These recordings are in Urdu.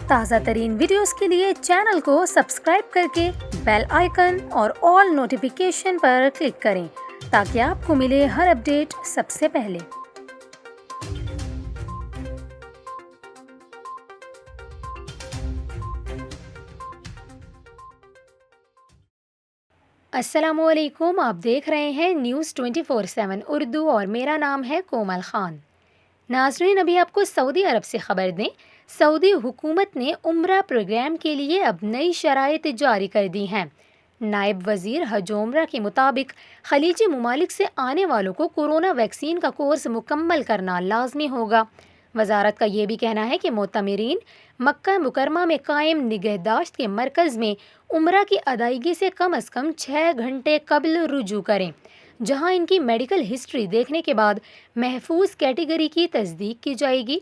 تازہ ترین ویڈیوز کے لیے چینل کو سبسکرائب کر کے بیل آئیکن اور آل نوٹیفیکیشن پر کلک کریں تاکہ آپ کو ملے ہر اپڈیٹ سب سے پہلے۔ السلام علیکم، آپ دیکھ رہے ہیں نیوز 24/7 اردو اور میرا نام ہے کومل خان۔ ناظرین، ابھی آپ کو سعودی عرب سے خبر دیں، سعودی حکومت نے عمرہ پروگرام کے لیے اب نئی شرائط جاری کر دی ہیں۔ نائب وزیر حج و عمرہ کے مطابق خلیجی ممالک سے آنے والوں کو کورونا ویکسین کا کورس مکمل کرنا لازمی ہوگا۔ وزارت کا یہ بھی کہنا ہے کہ معتمرین مکہ مکرمہ میں قائم نگہداشت کے مرکز میں عمرہ کی ادائیگی سے کم از کم 6 گھنٹے قبل رجوع کریں، جہاں ان کی میڈیکل ہسٹری دیکھنے کے بعد محفوظ کیٹیگری کی تصدیق کی جائے گی۔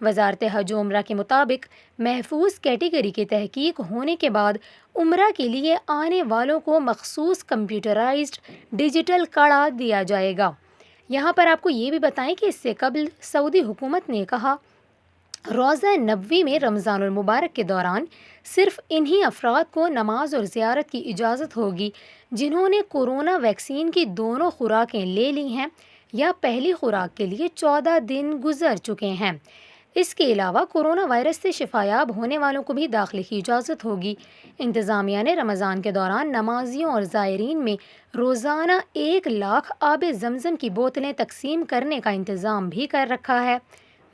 وزارت حج و عمرہ کے مطابق محفوظ کیٹیگری کی تحقیق ہونے کے بعد عمرہ کے لیے آنے والوں کو مخصوص کمپیوٹرائزڈ ڈیجیٹل کڑا دیا جائے گا۔ یہاں پر آپ کو یہ بھی بتائیں کہ اس سے قبل سعودی حکومت نے کہا، روزہ نبوی میں رمضان المبارک کے دوران صرف انہی افراد کو نماز اور زیارت کی اجازت ہوگی جنہوں نے کورونا ویکسین کی دونوں خوراکیں لے لی ہیں یا پہلی خوراک کے لیے 14 دن گزر چکے ہیں۔ اس کے علاوہ کورونا وائرس سے شفایاب ہونے والوں کو بھی داخلے کی اجازت ہوگی۔ انتظامیہ نے رمضان کے دوران نمازیوں اور زائرین میں روزانہ 1 لاکھ آب زمزم کی بوتلیں تقسیم کرنے کا انتظام بھی کر رکھا ہے۔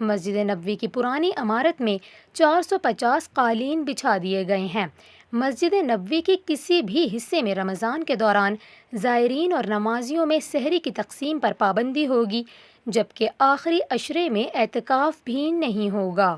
مسجد نبوی کی پرانی عمارت میں 450 قالین بچھا دیے گئے ہیں۔ مسجد نبوی کے کسی بھی حصے میں رمضان کے دوران زائرین اور نمازیوں میں سحری کی تقسیم پر پابندی ہوگی، جبکہ آخری عشرے میں اعتکاف بھی نہیں ہوگا۔